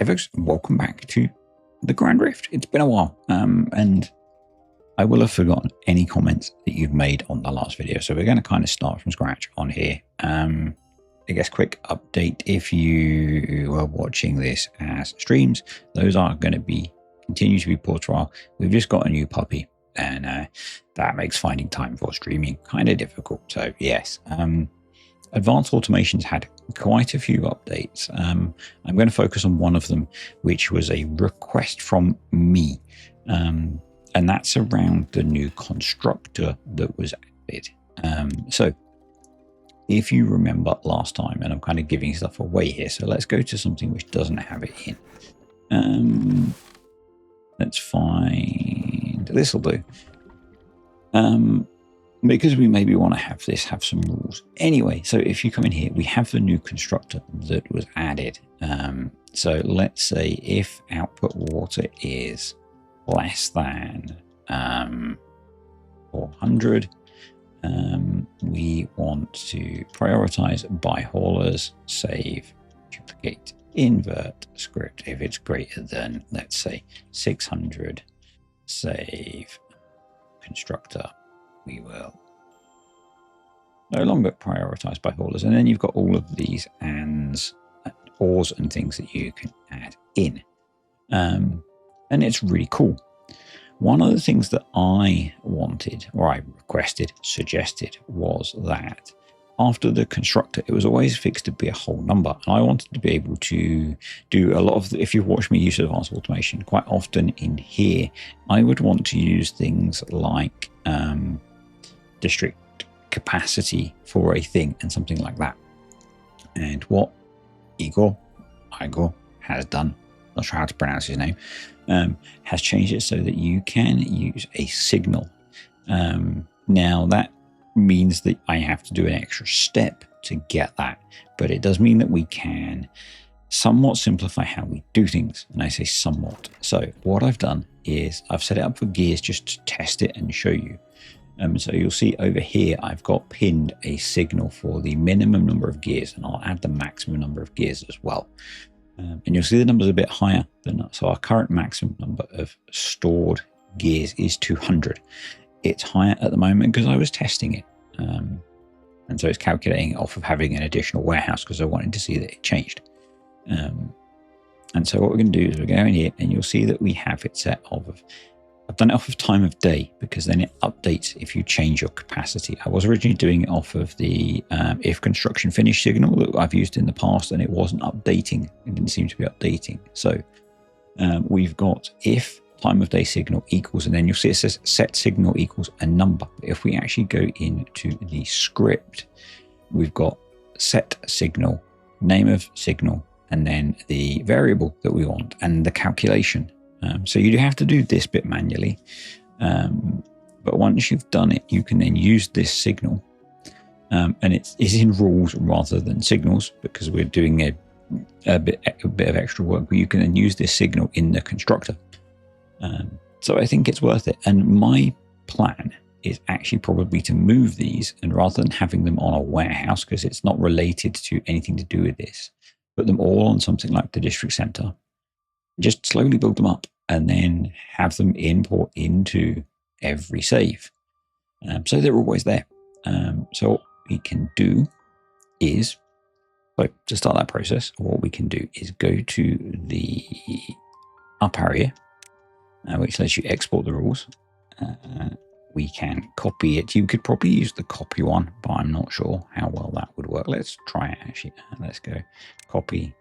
Hey folks, welcome back to the Grand Rift. It's been a while, and I will have forgotten any comments that you've made on the last video. So we're going to kind of start from scratch on here. I guess quick update, if you were watching this as streams, those are going to continue to be paused for a while. We've just got a new puppy, and that makes finding time for streaming kind of difficult. So yes, Advanced Automation's had quite a few updates. I'm going to focus on one of them, which was a request from me, and that's around the new constructor that was added. So if you remember last time, and I'm kind of giving stuff away here, so let's go to something which doesn't have it in. Let's find, this will do. Because we maybe want to have some rules. Anyway, so if you come in here, we have the new constructor that was added. So let's say if output water is less than 400, we want to prioritize by haulers, save, duplicate, invert script. If it's greater than, let's say, 600, save constructor. We will no longer prioritize by haulers. And then you've got all of these ands, ors and things that you can add in. And it's really cool. One of the things that I wanted, or I requested, suggested, was that after the constructor, it was always fixed to be a whole number. And I wanted to be able to do a lot of, if you've watched me use Advanced Automation, quite often in here, I would want to use things like district capacity for a thing and something like that. And what Igor has done, not sure how to pronounce his name, has changed it so that you can use a signal. Now that means that I have to do an extra step to get that, but it does mean that we can somewhat simplify how we do things. And I say somewhat. So what I've done is I've set it up for gears just to test it and show you. So you'll see over here, I've got pinned a signal for the minimum number of gears, and I'll add the maximum number of gears as well. And you'll see the number's a bit higher than that. So our current maximum number of stored gears is 200. It's higher at the moment because I was testing it. And so it's calculating it off of having an additional warehouse because I wanted to see that it changed. And so what we're going to do is we're going to go in here and you'll see that we have it set off of, I've done it off of time of day because then it updates if you change your capacity. I was originally doing it off of the if construction finish signal that I've used in the past, and it wasn't updating. It didn't seem to be updating. So we've got if time of day signal equals, and then you'll see it says set signal equals a number. But if we actually go into the script, we've got set signal, name of signal, and then the variable that we want and the calculation. So you do have to do this bit manually, but once you've done it, you can then use this signal, and it's in rules rather than signals because we're doing a bit of extra work. But you can then use this signal in the constructor. So I think it's worth it. And my plan is actually probably to move these, and rather than having them on a warehouse because it's not related to anything to do with this, put them all on something like the district center. Just slowly build them up and then have them import into every save. So they're always there. So what we can do is, so to start that process, what we can do is go to the up area, which lets you export the rules. We can copy it. You could probably use the copy one, but I'm not sure how well that would work. Let's try it actually. Let's go copy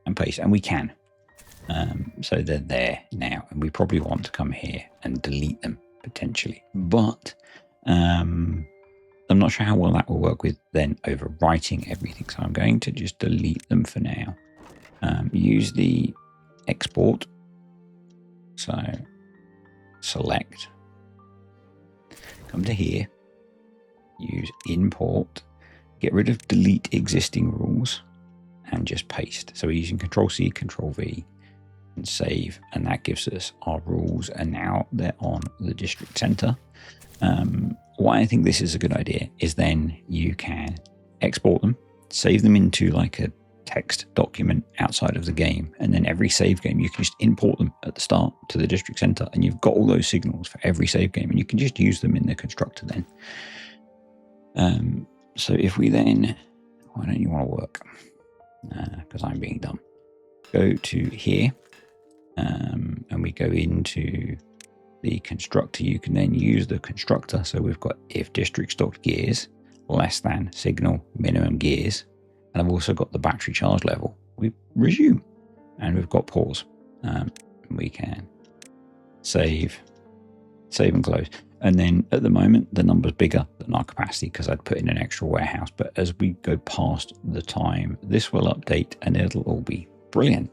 and paste, and we can. So they're there now, and we probably want to come here and delete them potentially, but I'm not sure how well that will work with then overwriting everything. So I'm going to just delete them for now. Use the export. So select, come to here, use import, get rid of delete existing rules, and just paste. So we're using Control-C, Control-V, and save, and that gives us our rules, and now they're on the district center. Why I think this is a good idea is then you can export them, save them into like a text document outside of the game. And then every save game, you can just import them at the start to the district center. And you've got all those signals for every save game. And you can just use them in the constructor then. So if we then, why don't you want to work? Because I'm being dumb. Go to here. And we go into the constructor. You can then use the constructor. So we've got if district stocked gears less than signal minimum gears, and I've also got the battery charge level. We resume, and we've got pause. We can save and close. And then at the moment, the number's bigger than our capacity because I'd put in an extra warehouse. But as we go past the time, this will update and it'll all be brilliant.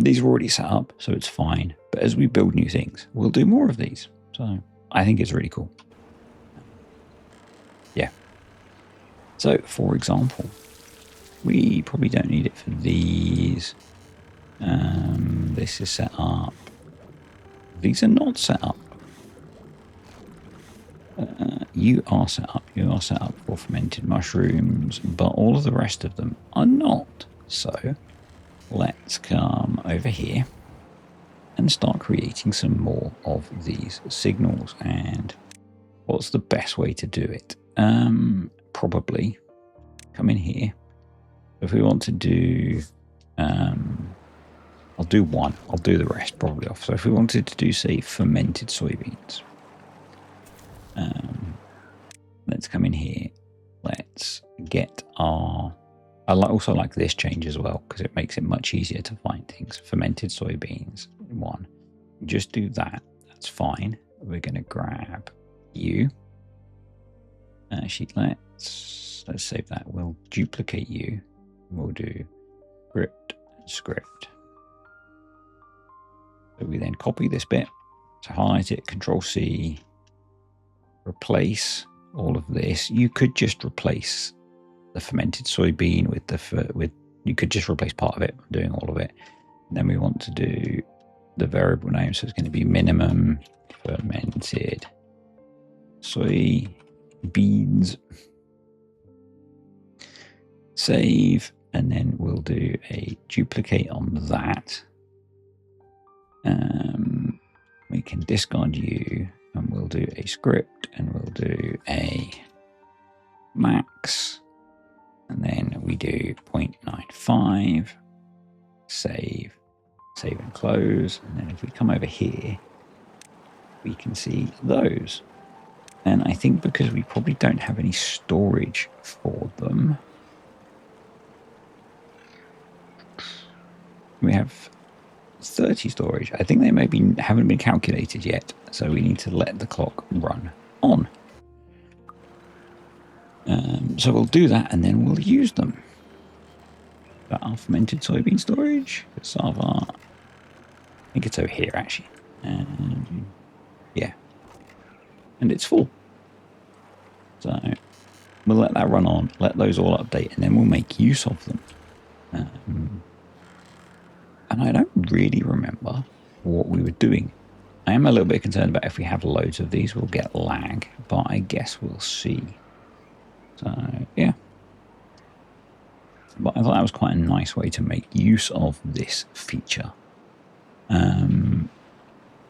These are already set up, so it's fine. But as we build new things, we'll do more of these. So I think it's really cool. Yeah. So, for example, we probably don't need it for these. This is set up. These are not set up. You are set up. You are set up for fermented mushrooms, but all of the rest of them are not. So let's come over here and start creating some more of these signals. And what's the best way to do it? Probably come in here. If we want to do, I'll do one. I'll do the rest probably off. So if we wanted to do, say, fermented soybeans, let's come in here. Let's get our... I also like this change as well because it makes it much easier to find things. Fermented soybeans, one. Just do that. That's fine. We're going to grab you. Actually, let's save that. We'll duplicate you. We'll do script. So we then copy this bit. So highlight it, Control C, replace all of this. You could just replace the fermented soybean with you could just replace part of it, doing all of it. And then we want to do the variable name, so it's going to be minimum fermented soybeans. Save, and then we'll do a duplicate on that. We can discard you, and we'll do a script, and we'll do a max. And then we do 0.95, save and close. And then if we come over here, we can see those. And I think because we probably don't have any storage for them, we have 30 storage. I think they haven't been calculated yet. So we need to let the clock run on. So we'll do that and then we'll use them. Got our fermented soybean storage. Cassava. I think it's over here actually. Yeah. And it's full. So we'll let that run on, let those all update, and then we'll make use of them. And I don't really remember what we were doing. I am a little bit concerned about if we have loads of these, we'll get lag, but I guess we'll see. So, yeah. But I thought that was quite a nice way to make use of this feature. And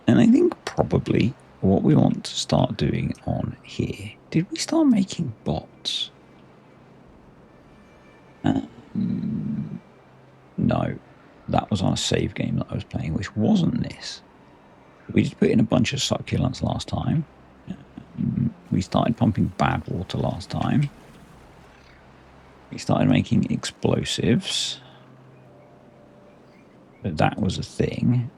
I think probably what we want to start doing on here, did we start making bots? No, that was our save game that I was playing, which wasn't this. We just put in a bunch of succulents last time. We started pumping bad water last time. We started making explosives. But that was a thing.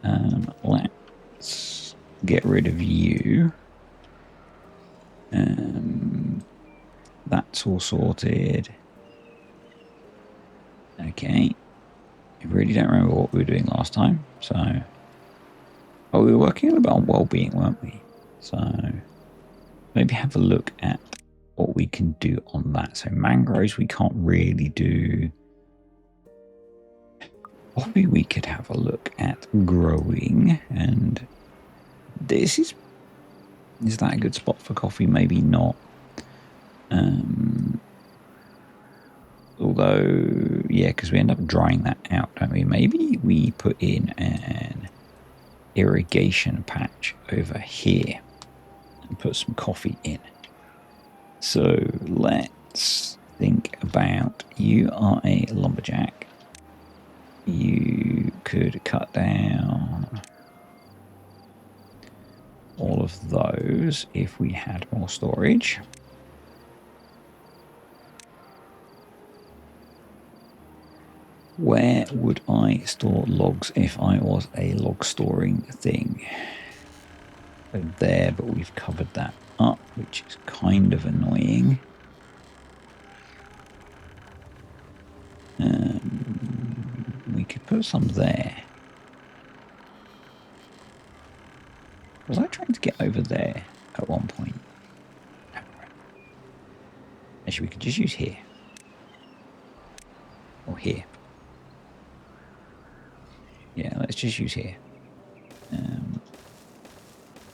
Let's get rid of you. That's all sorted. Okay. I really don't remember what we were doing last time. So, we were working a little bit on well-being, weren't we? So, maybe have a look at what we can do on that. So mangroves we can't really do. Probably we could have a look at growing, and this is that a good spot for coffee? Maybe not. Although Although, yeah, because we end up drying that out, don't we? Maybe we put in an irrigation patch over here and put some coffee in. So let's think about, you are a lumberjack. You could cut down all of those if we had more storage. Where would I store logs if I was a log storing thing? There, but we've covered that up, which is kind of annoying. We could put some there. Was I trying to get over there at one point? Actually, we could just use here. Or here. Yeah, let's just use here.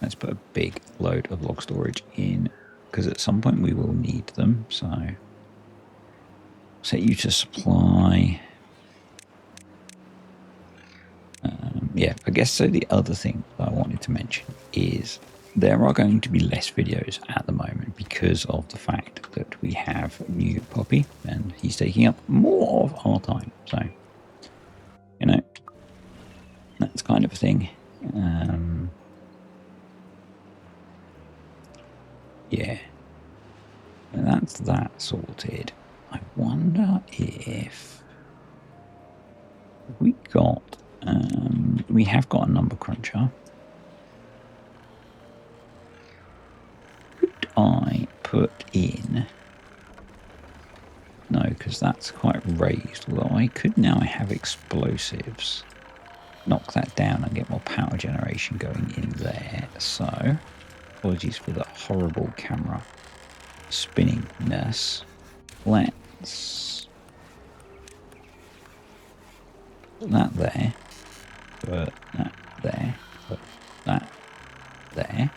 Let's put a big load of log storage in, because at some point we will need them. So set you to supply. Yeah, I guess so. The other thing that I wanted to mention is there are going to be less videos at the moment because of the fact that we have a new puppy and he's taking up more of our time. So, you know, that's kind of a thing. Yeah, that's that sorted. I wonder if we got, we have got a number cruncher. Could I put in, no, because that's quite raised, although I could now have explosives. Knock that down and get more power generation going in there. So, apologies for the horrible camera spinningness. Let's put that there, put that there, put that there.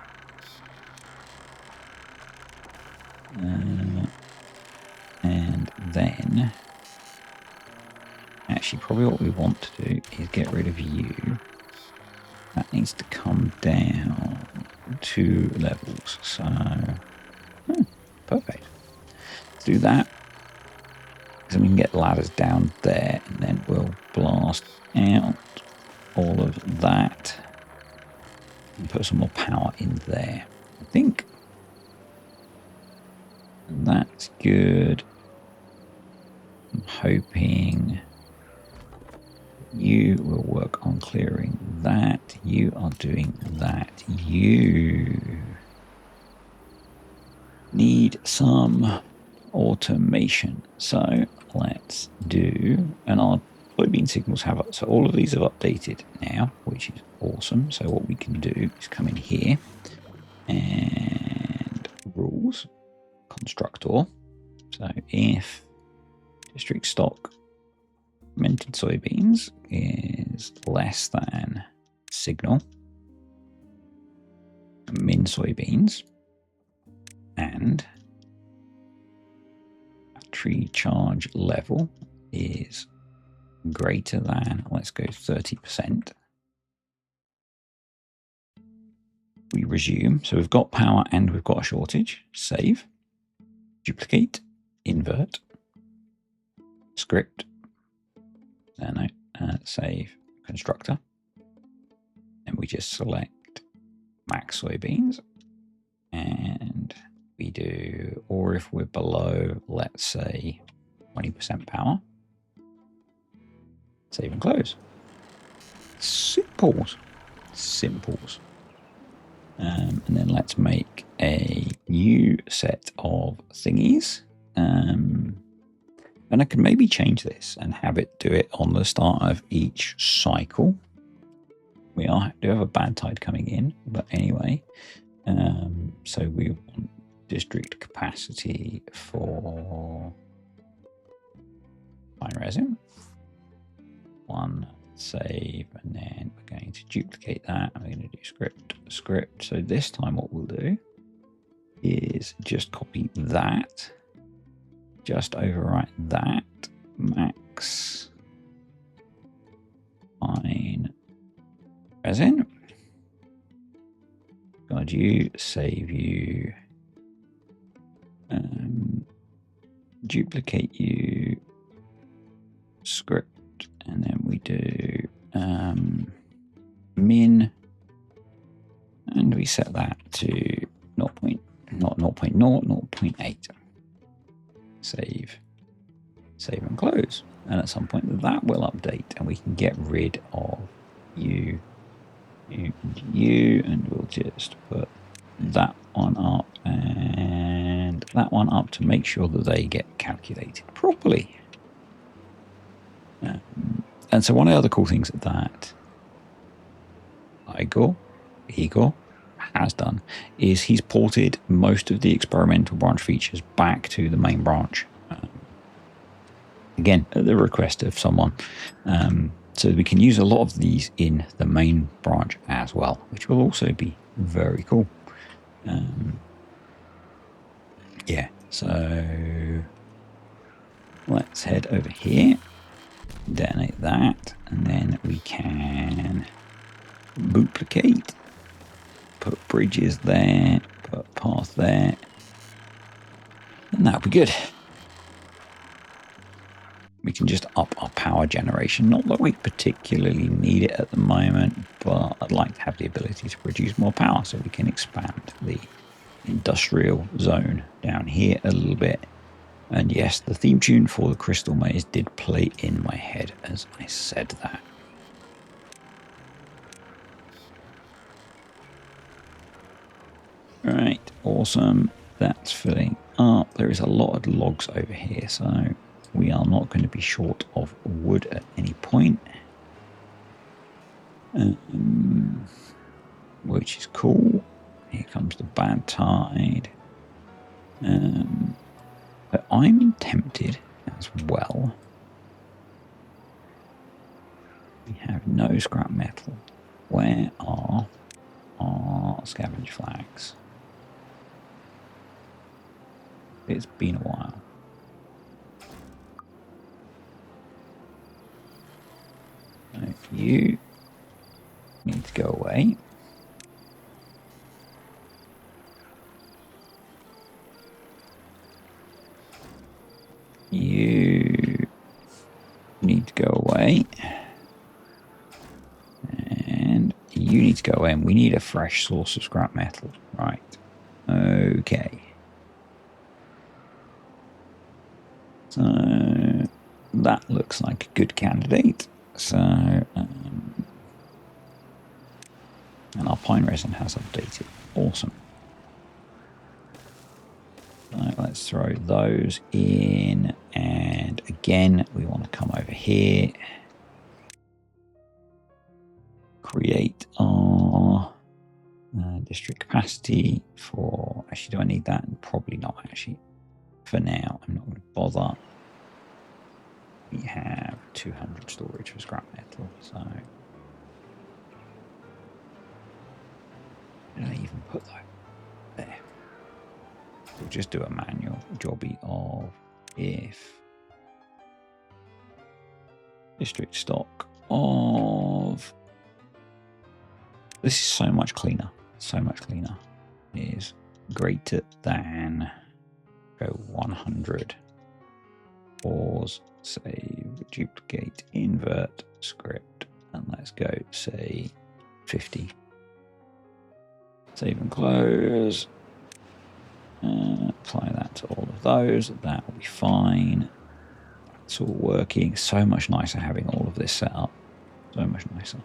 And then, actually, probably what we want to do is get rid of you. That needs to come down 2 levels. So, perfect. Let's do that. So we can get ladders down there, and then we'll blast out all of that and put some more power in there. I think that's good. I'm hoping you will work on clearing that. You are doing that. You need some automation. So let's do, and our soybean signals have, so all of these have updated now, which is awesome. So what we can do is come in here and rules, constructor. So if district stock minted soybeans is less than signal min soybeans, and battery charge level is greater than, let's go 30%. We resume. So we've got power and we've got a shortage. Save, duplicate, invert, script, save constructor, and we just select max soybeans, and we do, or if we're below, let's say 20% power, save and close. Simples. And then let's make a new set of thingies. And I can maybe change this and have it do it on the start of each cycle. We do have a bad tide coming in, but anyway. So we want district capacity for fine resin. 1, save, and then we're going to duplicate that. I'm going to do script. So this time what we'll do is just copy that, just overwrite that, max fine resin. God, you save you. Duplicate you. Script, and then we do min, and we set that to 0.8. Save and close. And at some point that will update, and we can get rid of you, and we'll just put that one up and that one up to make sure that they get calculated properly. And so one of the other cool things that Igor has done is he's ported most of the experimental branch features back to the main branch. Again, at the request of someone. So we can use a lot of these in the main branch as well, which will also be very cool. Yeah, so let's head over here, detonate that, and then we can duplicate, put bridges there, put path there, and that'll be good. We can just up our power generation. Not that we particularly need it at the moment, but I'd like to have the ability to produce more power so we can expand the industrial zone down here a little bit. And yes, the theme tune for the Crystal Maze did play in my head as I said that. Right, awesome. That's filling up. There is a lot of logs over here, so we are not going to be short of wood at any point. Which is cool. Here comes the bad tide. But I'm tempted as well. We have no scrap metal. Where are our scavenge flags? It's been a while. So you need to go away. You need to go away. And you need to go away. And we need a fresh source of scrap metal. Right. Okay. So that looks like a good candidate. So, and our pine resin has updated. Awesome. Right, let's throw those in. And again, we want to come over here. Create our district capacity for... Actually, do I need that? Probably not, actually. For now, I'm not going to bother. We have 200 storage for scrap metal, so... Did I even put that there? We'll just do a manual jobby of if district stock of... This is so much cleaner. So much cleaner. Is greater than... Go 100. Pause, save, duplicate, invert, script, and let's go, say, 50. Save and close. Apply that to all of those. That will be fine. It's all working. So much nicer having all of this set up. So much nicer.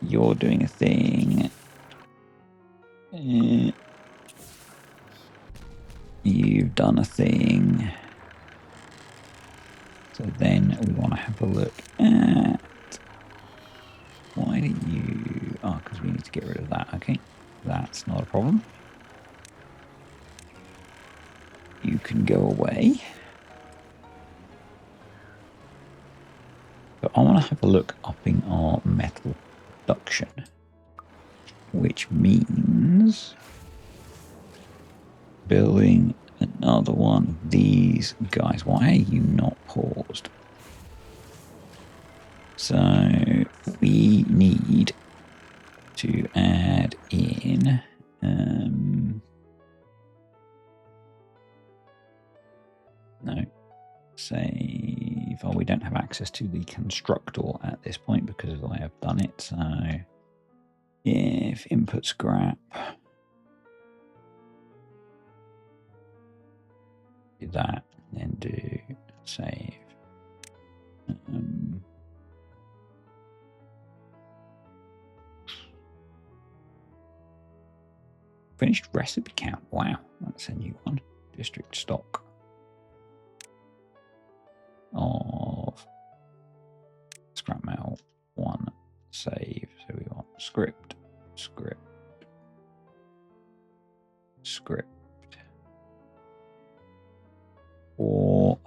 You're doing a thing. You've done a thing. So then we want to have a look at... Why did you... Oh, because we need to get rid of that. Okay, that's not a problem. You can go away. But I want to have a look upping our metal production, which means building another one of these guys. Why are you not paused? So we need to add in no, save. Oh, we don't have access to the constructor at this point because I have done it. So if input scrap, do that, then do save. Finished recipe count. Wow, that's a new one. District stock of scrap metal 1 save. So we want script. Or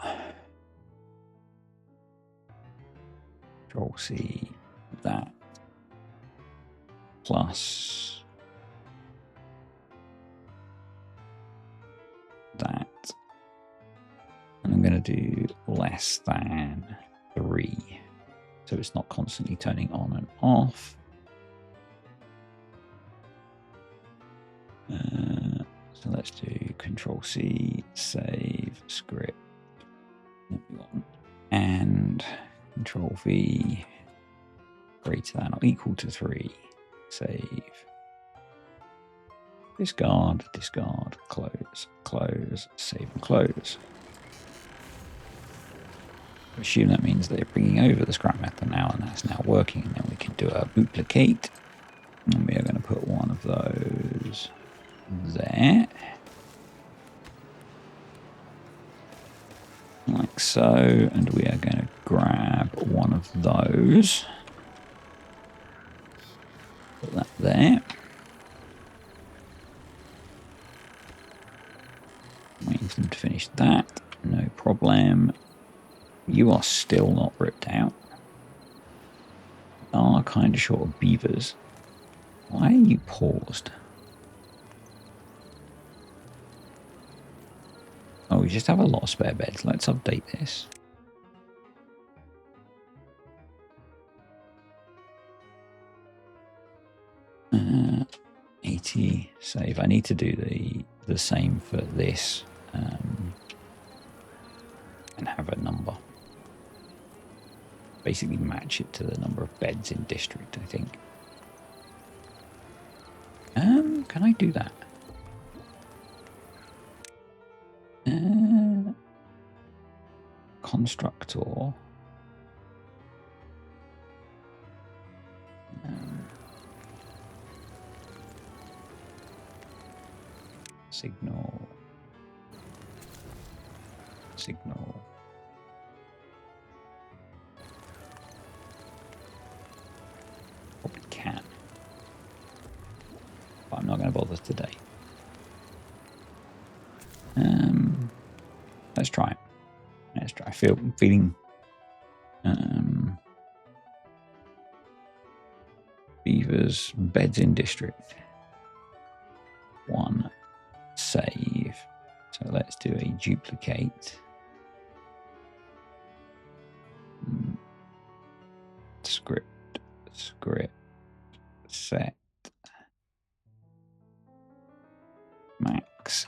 Control C that plus that. And I'm going to do less than 3. So it's not constantly turning on and off. So let's do Control C, save, script, and Control V, greater than or equal to 3, save, discard, close, save and close. I assume that means they're bringing over the scrap metal now, and that's now working. And then we can do a duplicate, and we are going to put one of those there, like so, and we are going to grab one of those, put that there. Waiting for them to finish that, no problem. You are still not ripped out. Are kind of short of beavers. Why are you paused? Oh, we just have a lot of spare beds. Let's update this. Uh, 80 save. I need to do the same for this and have a number. Basically match it to the number of beds in district, I think. Can I do that? Constructor. Signal. Probably can. But I'm not going to bother today. Let's try it. Let's try. I'm feeling beavers, beds in district. 1 save. So let's do a duplicate. Script, set, max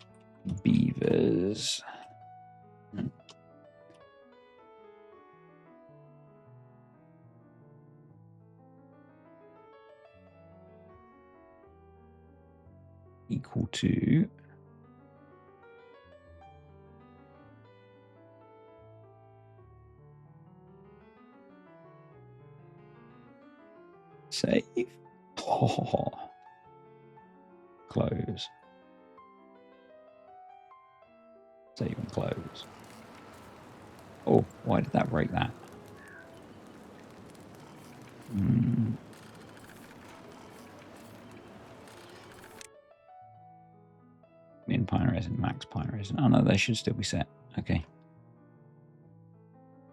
beavers. Equal to save. Oh. Close. Save and close. Oh, why did that break that? Min pine resin, max pine resin. Oh no, they should still be set. Okay.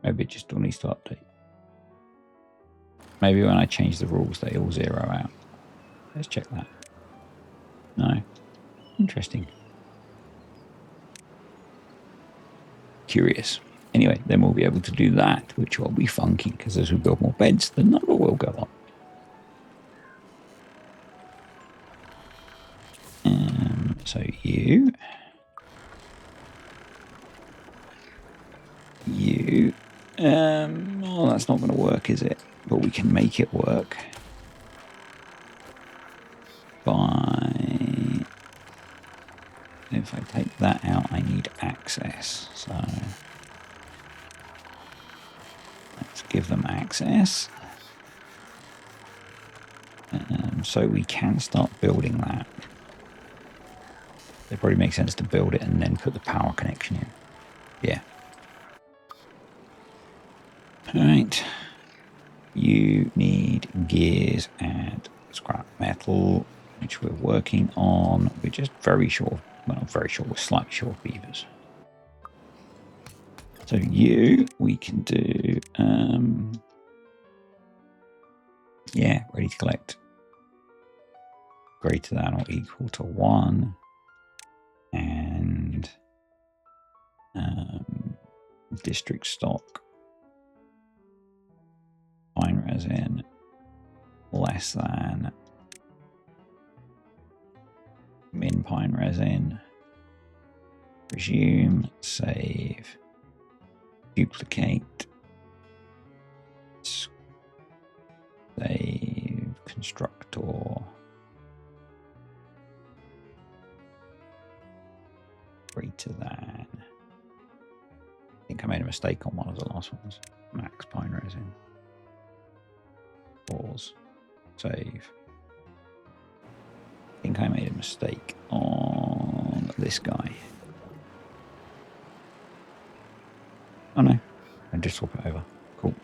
Maybe it just still needs to update. Maybe when I change the rules, they all zero out. Let's check that. No. Interesting. Curious. Anyway, then we'll be able to do that, which will be funky, because as we build more beds, the number will go up. So you, well, that's not going to work, is it? But we can make it work by, if I take that out, I need access. So let's give them access. So we can start building that. It probably makes sense to build it and then put the power connection in. Yeah. All right. You need gears and scrap metal, which we're working on. We're just very short. Well, not very short. We're slightly short of beavers. So we can do, yeah, ready to collect. Greater than or equal to 1. And district stock. Pine resin less than min pine resin. Resume, save, duplicate, save, constructor, greater than. I think I made a mistake on one of the last ones. Max pine resin. Pause. Save. I think I made a mistake on this guy. Oh no, I just swap it over. Cool.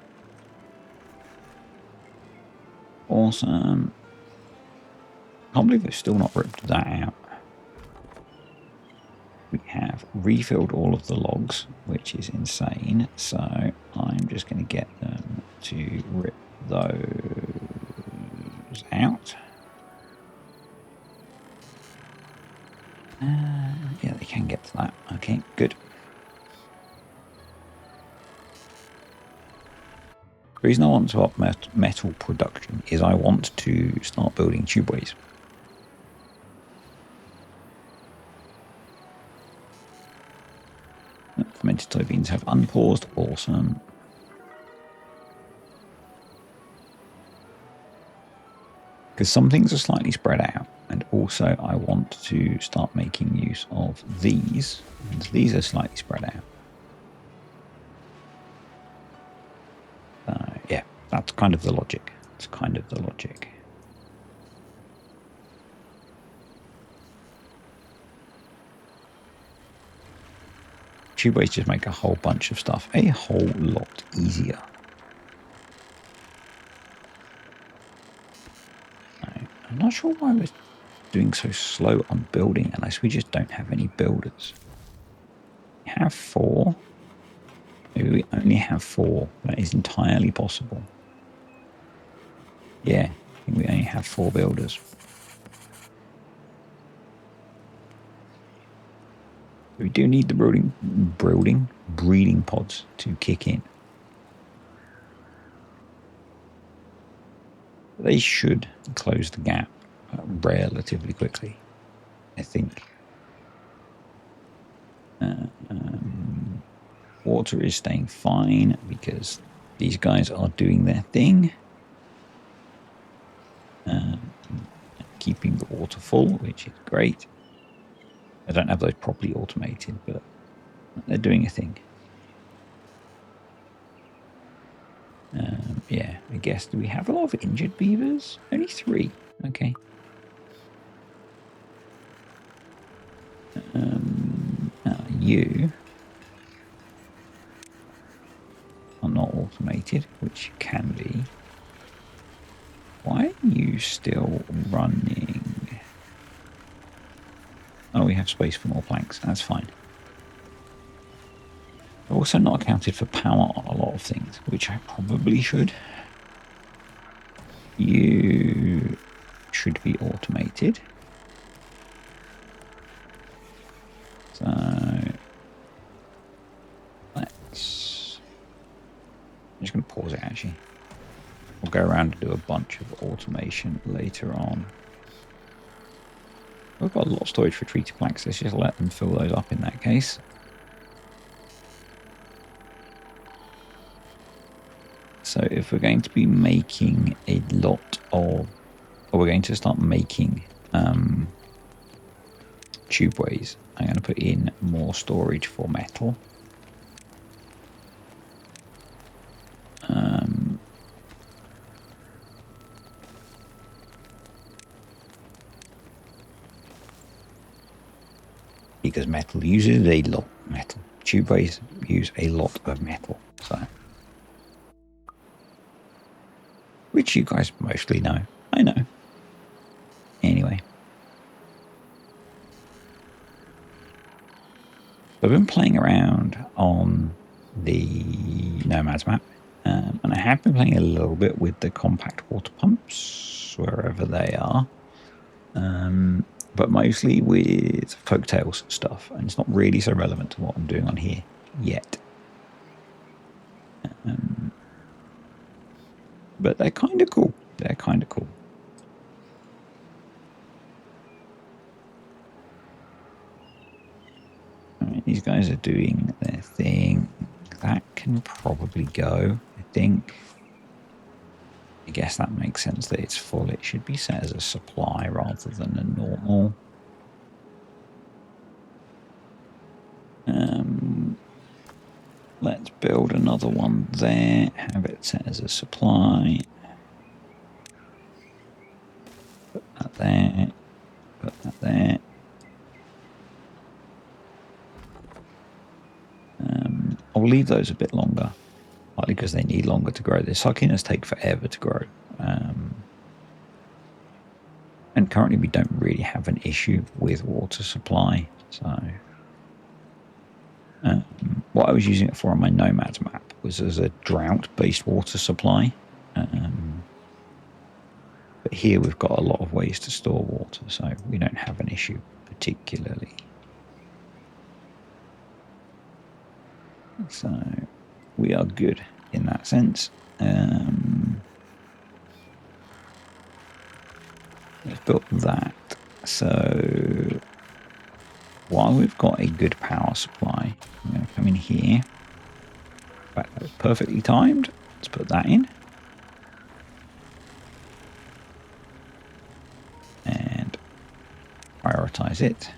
Awesome. Can't believe they've still not ripped that out. We have refilled all of the logs, which is insane. So I'm just going to get them to rip those out. Yeah, they can get to that. Okay, good. The reason I want to up metal production is I want to start building tubeways. Fermented soybeans have unpaused. Awesome. Because some things are slightly spread out. And also I want to start making use of these. And these are slightly spread out. Yeah, that's kind of the logic. It's kind of the logic. Tubeways just make a whole bunch of stuff a whole lot easier. I'm not sure why we're doing so slow on building unless we just don't have any builders. We have 4. Maybe we only have 4. That is entirely possible. Yeah, I think we only have 4 builders. We do need the breeding pods to kick in. They should close the gap relatively quickly, I think. Water is staying fine because these guys are doing their thing. Keeping the water full, which is great. I don't have those properly automated, but they're doing a thing. Yeah, I guess. Do we have a lot of injured beavers? Only 3. Okay. You are not automated, which can be. Why are you still running? Oh, we have space for more planks. That's fine. I've also not accounted for power on a lot of things, which I probably should. You should be automated. So I'm just going to pause it actually. We'll go around and do a bunch of automation later on. We've got a lot of storage for treated planks. Let's just let them fill those up in that case. So if we're going to be making a lot of, or we're going to start making tubeways, I'm going to put in more storage for metal. Because metal uses a lot of metal. Tubeways use a lot of metal, so which you guys mostly know. I know. Anyway, I've been playing around on the Nomads map, and I have been playing a little bit with the compact water pumps wherever they are. But mostly with folktales stuff, and it's not really so relevant to what I'm doing on here yet. But they're kind of cool. They're kind of cool. All right, these guys are doing their thing. That can probably go, I think. I guess that makes sense that it's full. It should be set as a supply rather than a normal. Let's build another one there. Have it set as a supply. Put that there. Put that there. I'll leave those a bit longer, partly because they need longer to grow. The succulents take forever to grow. And currently we don't really have an issue with water supply. So what I was using it for on my Nomads map was as a drought-based water supply. But here we've got a lot of ways to store water, so we don't have an issue particularly. So we are good in that sense. Let's build that. So while we've got a good power supply, I'm going to come in here. In fact, that was perfectly timed. Let's put that in. And prioritize it,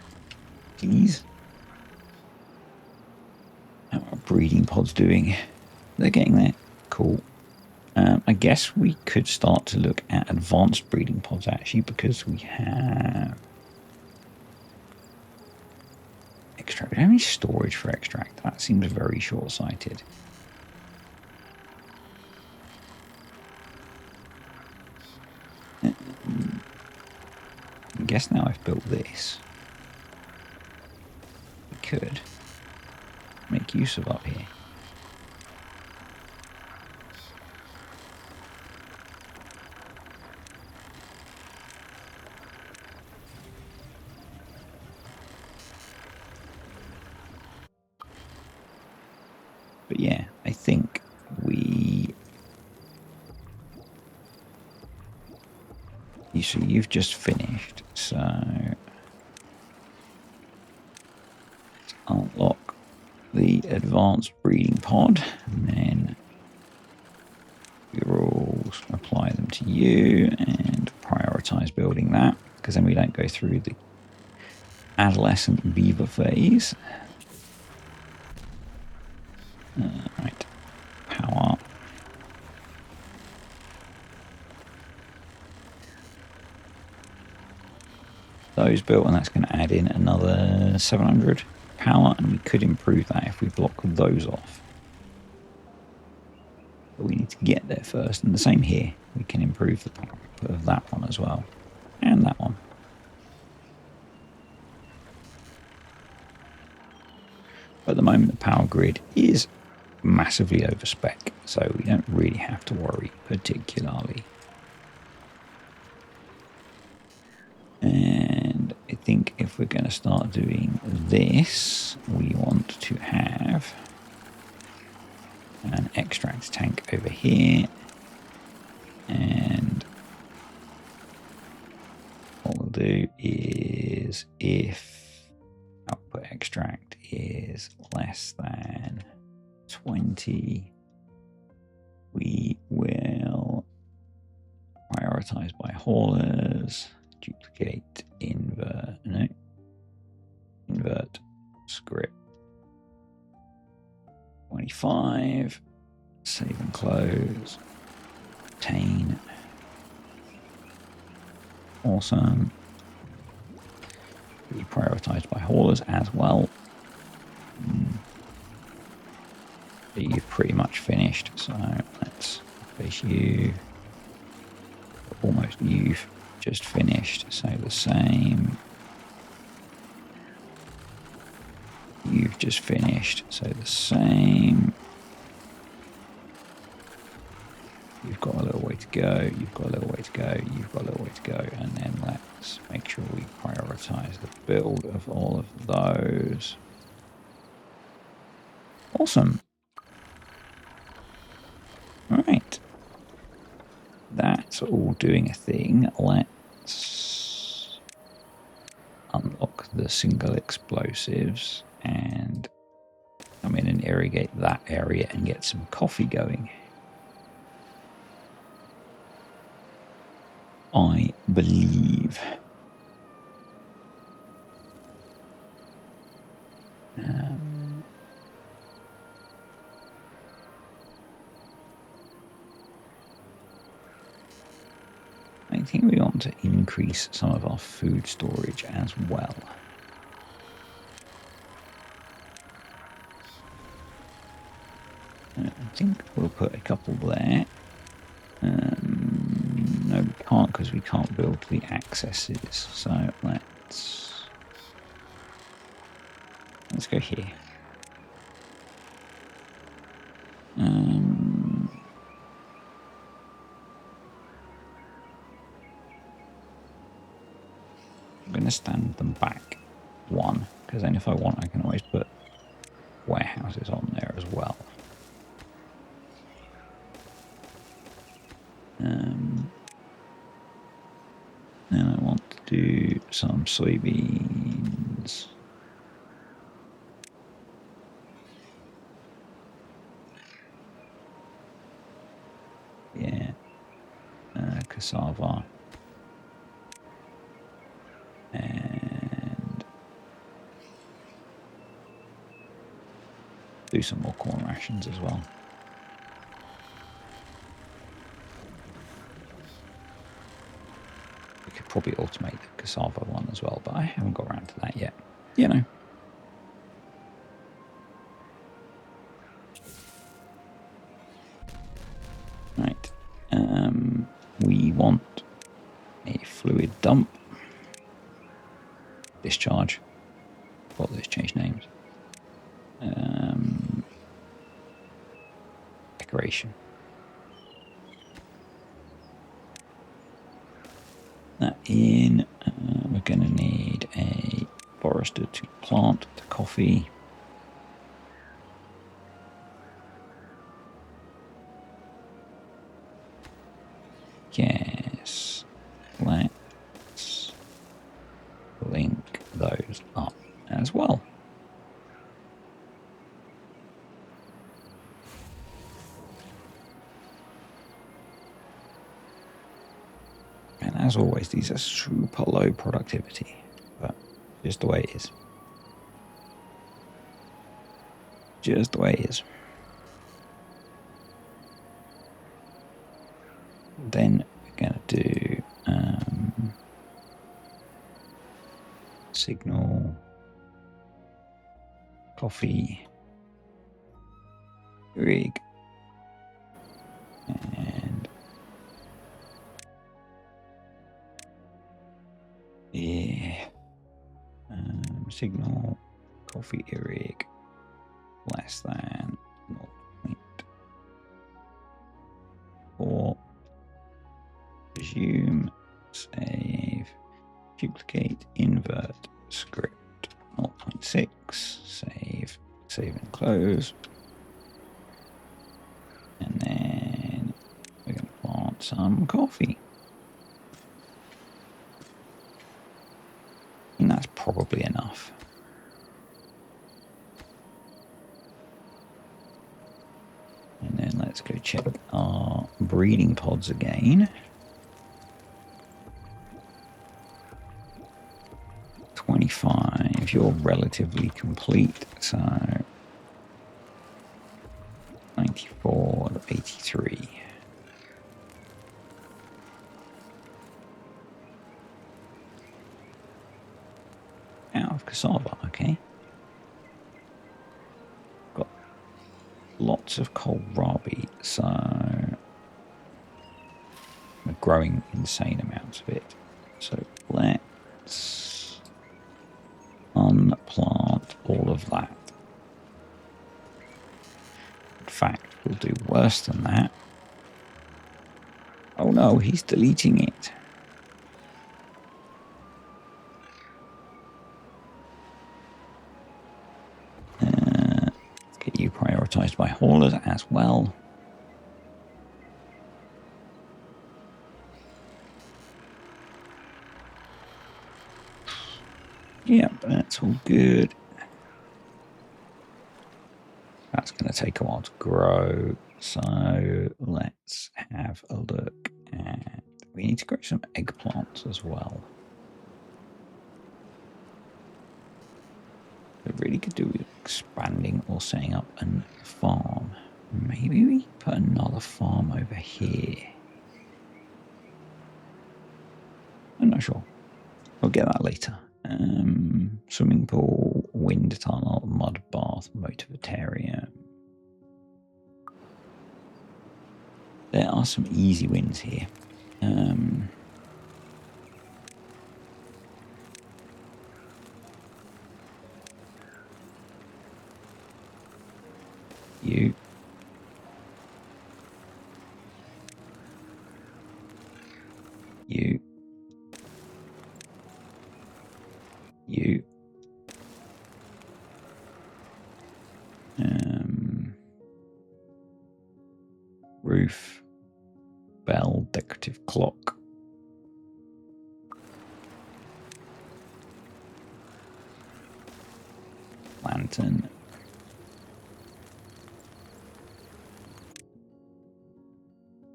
please. How are breeding pods doing? They're getting there. Cool. I guess we could start to look at advanced breeding pods actually, because we have extract. We don't have any storage for extract. That seems very short-sighted. I guess now I've built this, we could make use of up here. But yeah, I think you see, you've just finished, so let's unlock the advanced breeding pod, and then we will apply them to you and prioritize building that, because then we don't go through the adolescent beaver phase. Right, power. Those built, and that's going to add in another 700 power, and we could improve that if we block those off. But we need to get there first, and the same here. We can improve the power of that one as well, and that one. At the moment, the power grid is massively over spec, so we don't really have to worry particularly. And I think if we're going to start doing this, we want to have an extract tank over here. And what we'll do is if output extract is less than 20, we will prioritize by haulers, duplicate, invert script 25, save and close, obtain. Awesome. Be prioritized by haulers as well. So you've pretty much finished. So let's place you. Almost you've just finished. So the same. You've just finished. So the same. You've got a little way to go. You've got a little way to go. You've got a little way to go. And then let's make sure we prioritize the build of all of those. Awesome. All right. That's all doing a thing. Let's unlock the single explosives and come in and irrigate that area and get some coffee going. I believe. I think we want to increase some of our food storage as well. I think we'll put a couple there. No, we can't because we can't build the accesses. So let's go here. I'm going to stand them back one, because then if I want I can always put warehouses on there as well. Then I want to do some soybeans. Yeah, cassava. And do some more corn rations as well. We could probably automate the cassava one as well, but I haven't got around to that yet. You know. Right. We want a fluid dump. Discharge. What those change names. Decoration. That in. We're going to need a forester to plant the coffee. Yes. Let's link those up as well. And as always, these are super low productivity, but just the way it is. Just the way it is. Then we're going to do signal, coffee, rig, and yeah, signal, coffee, rig, less than 0.4. Resume, save, duplicate, invert, script 0.6, save and close. some coffee. And that's probably enough. And then let's go check our breeding pods again. 25, you're relatively complete, so 94, 83. Out of cassava, okay. Got lots of kohlrabi, so we're growing insane amounts of it. So let's unplant all of that. In fact, we'll do worse than that. Oh no, he's deleting it. Let's get you prioritized by haulers as well. Yeah, that's all good. That's going to take a while to grow. So let's have a look at... We need to grow some eggplants as well. We really could do with expanding or setting up a farm. Maybe we put another farm over here. I'm not sure. We'll get that later. Swimming pool, wind tunnel, mud bath, motivarium. There are some easy wins here. You. You. You. Roof. Bell, decorative clock. Lantern.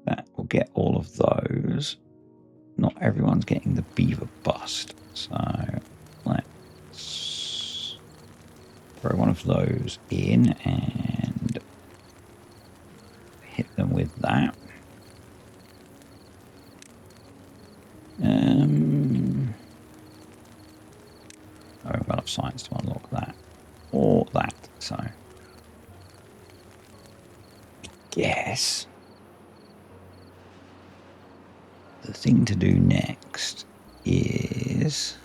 That will get all of those. Not everyone's getting the beaver bust, so let's throw one of those in and hit them with that. I haven't got enough science to unlock that or that, so I guess the thing to do next is,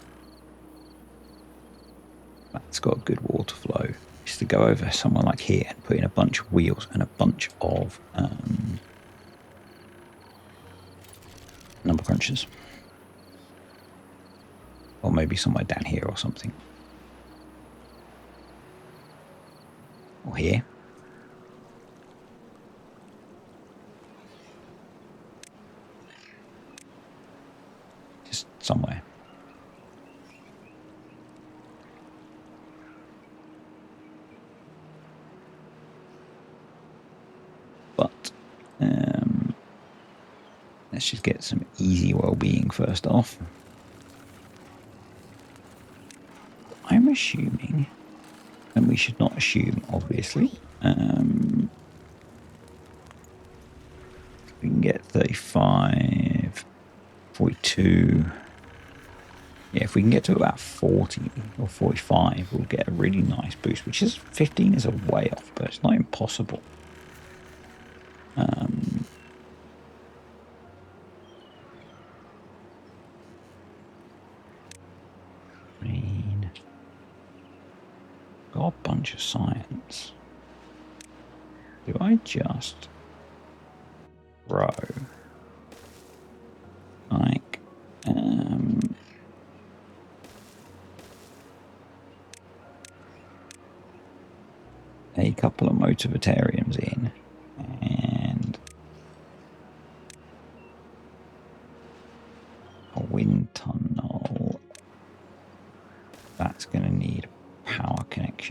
that's got a good water flow, is to go over somewhere like here and put in a bunch of wheels and a bunch of number crunchers. Or maybe somewhere down here or something. Or here. Just somewhere. But let's just get some easy well-being first off. I'm assuming, and we should not assume, obviously, we can get 35, 42. Yeah, if we can get to about 40 or 45, we'll get a really nice boost, which is 15 is a way off, but it's not impossible. Got a bunch of science. Do I just grow like a couple of motivariums in and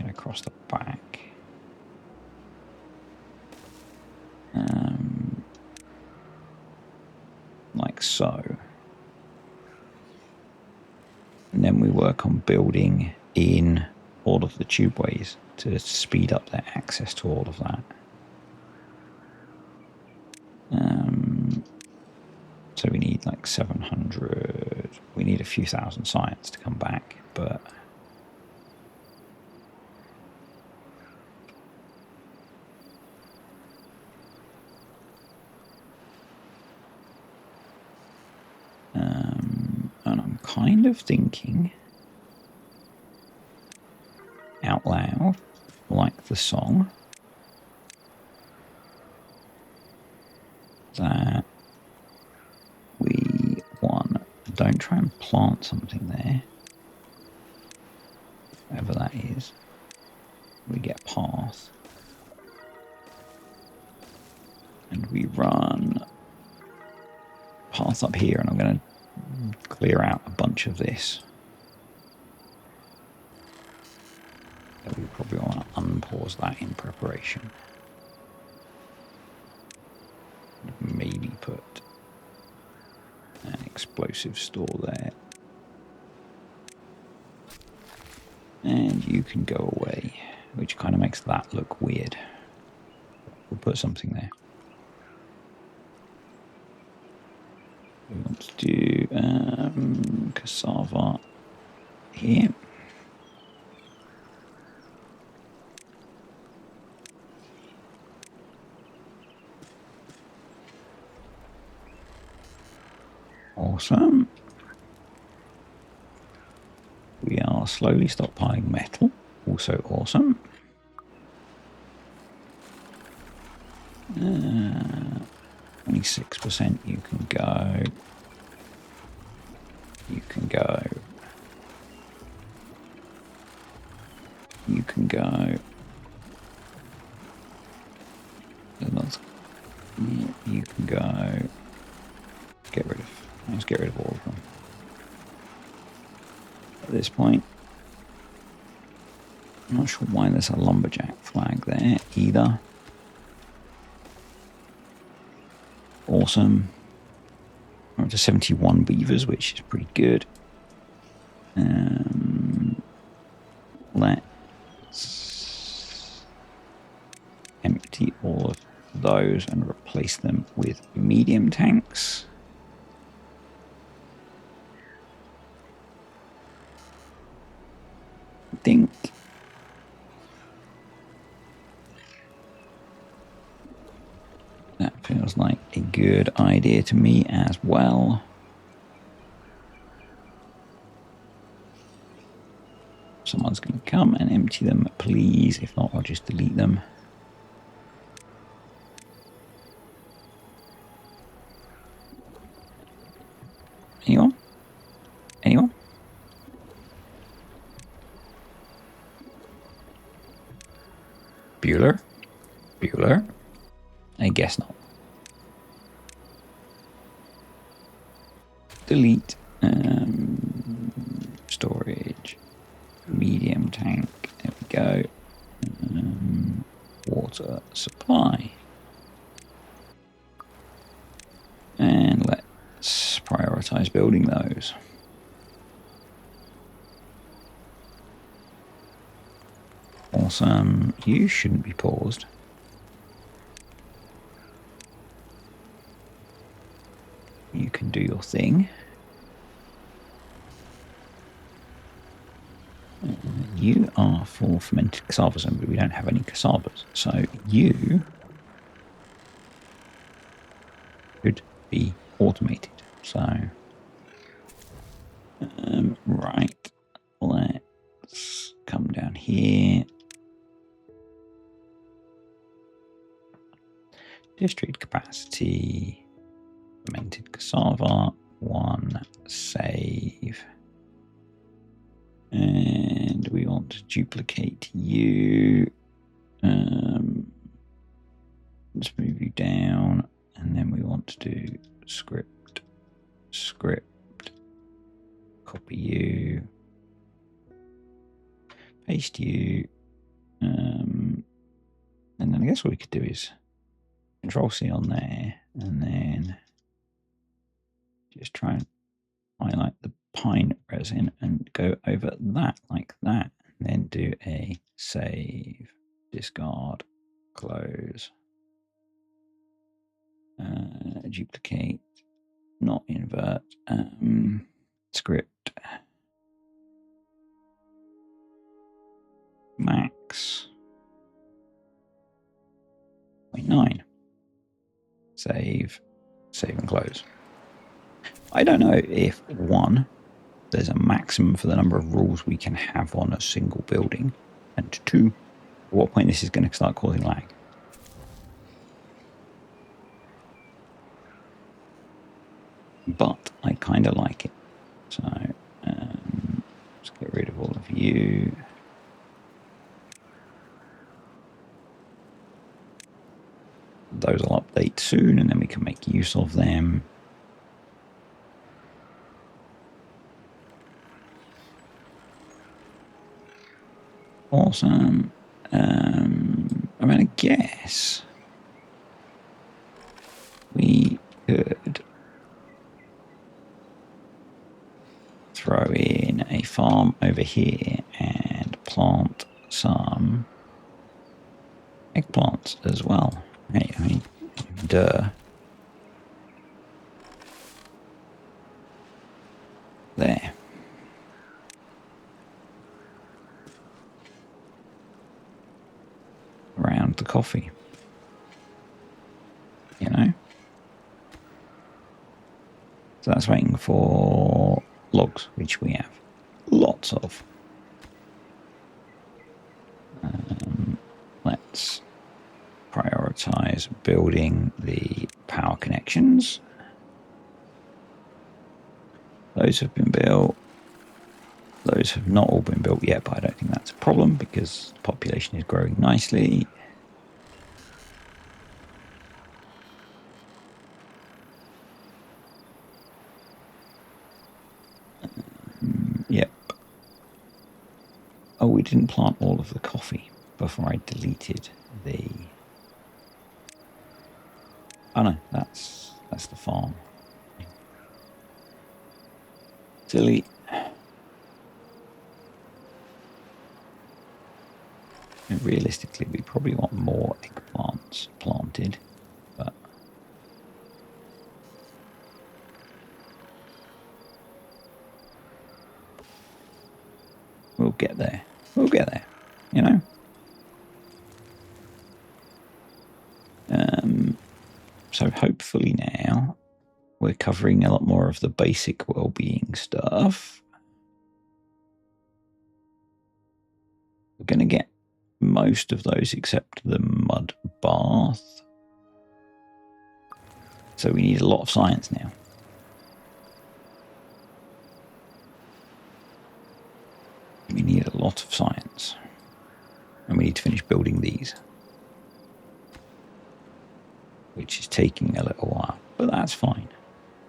section across the back. Like so. And then we work on building in all of the tubeways to speed up their access to all of that. So we need like 700. We need a few thousand science to come back, but and I'm kind of thinking out loud, like the song, that we don't try and plant something there, whatever that is. We get path, and we run path up here, and I'm going to clear out a bunch of this. So we probably want to unpause that in preparation. Maybe put an explosive store there. And you can go away, which kind of makes that look weird. We'll put something there. We want to do cassava here. Awesome. We are slowly stockpiling metal. Also awesome. 26%. You can go. You can go. You can go. You can go. Get rid of. Let's get rid of all of them. At this point, I'm not sure why there's a lumberjack flag there either. Awesome. We're up to 71 beavers, which is pretty good. Let's empty all of those and replace them with medium tanks. I think that feels like a good idea to me as well. Someone's going to come and empty them, please. If not, I'll just delete them. Anyone? Anyone? Bueller? Bueller? I guess not. Delete. Storage. Medium tank. There we go. Water supply. And let's prioritize building those. Awesome. You shouldn't be paused. You can do your thing. You are for fermented cassavas, but we don't have any cassavas. So you should be automated. So, right. Let's come down here. District capacity. Fermented cassava. 1 save. And we want to duplicate you. Let's move you down. And then we want to do script. Copy you. Paste you. guess what we could do is Control C on there, and then just try and highlight the pine resin and go over that like that. And then do a save, discard, close, duplicate, not invert, script, max, 0.9, save and close. I don't know if one, there's a maximum for the number of rules we can have on a single building, and two, at what point this is going to start causing lag. But I kind of like it. So let's get rid of all of you. Those will update soon, and then we can make use of them. Awesome. I mean, I guess we could throw in a farm over here and plant some eggplants as well. Hey, I mean, duh. There. Around the coffee. You know? So that's waiting for logs, which we have lots of. Let's prioritize building the power connections. Those have been built. Those have not all been built yet, but I don't think that's a problem because the population is growing nicely. Yep. Oh, we didn't plant all of the coffee before I deleted the... Oh no, that's the farm. Delete. And realistically, we probably want more eggplants planted, but we'll get there. We'll get there, you know? So hopefully now we're covering a lot more of the basic well-being stuff. We're going to get most of those except the mud bath. So we need a lot of science now. We need a lot of science. And we need to finish building these. Which is taking a little while. But that's fine.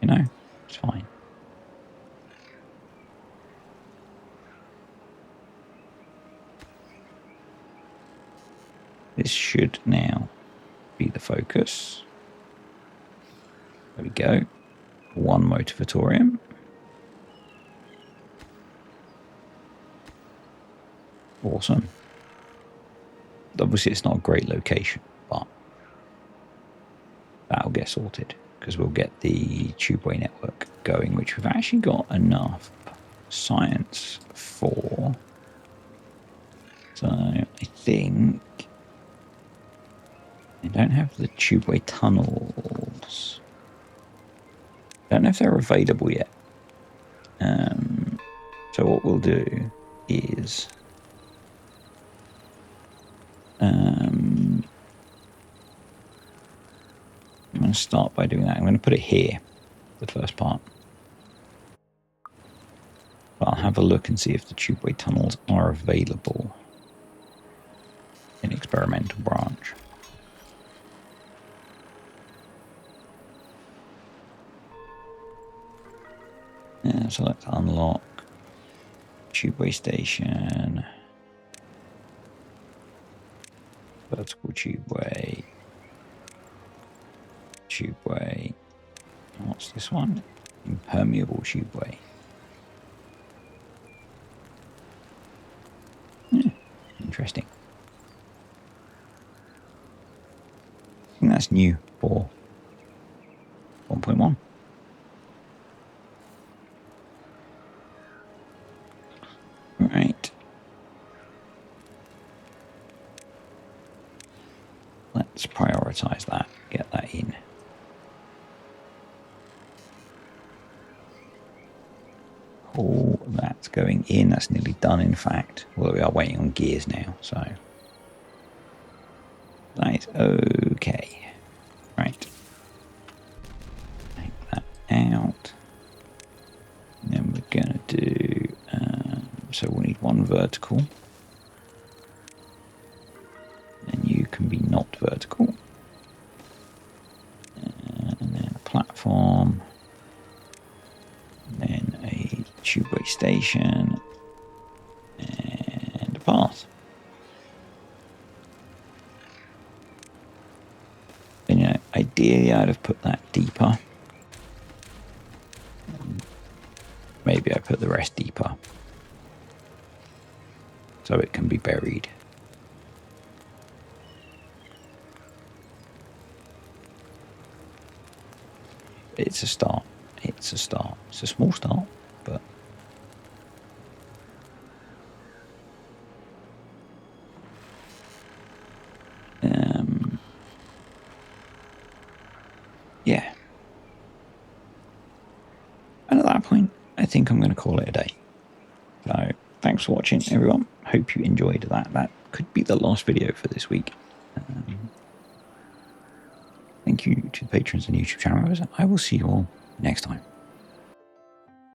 You know? It's fine. This should now be the focus. There we go. One motivatorium. Awesome. Obviously, it's not a great location, but that'll get sorted because we'll get the tubeway network going, which we've actually got enough science for. So I think I don't have the tubeway tunnels. I don't know if they're available yet. So what we'll do is I'm going to start by doing that. I'm going to put it here, the first part. But I'll have a look and see if the tubeway tunnels are available in experimental branch. Yeah, so let's unlock tubeway station. Vertical tubeway. Tubeway. What's this one? Impermeable tubeway. Interesting. I think that's new for 1.1. Right. Let's prioritize that. Get that in. Oh, that's going in. That's nearly done, in fact. Well, we are waiting on gears now, so that is okay. Right. Take that out. And then we're going to do... so we'll need one vertical. And you can be not vertical. And then a platform. Then a tubeway station. And a path. And, you know, ideally I'd have put that deeper. Maybe I put the rest deeper. So it can be buried. It's a start. It's a start. It's a small start, but... yeah. And at that point, I think I'm going to call it a day. So, thanks for watching, everyone. Hope you enjoyed that. That could be the last video for this week. Thank you to the patrons and YouTube channel members. I will see you all next time.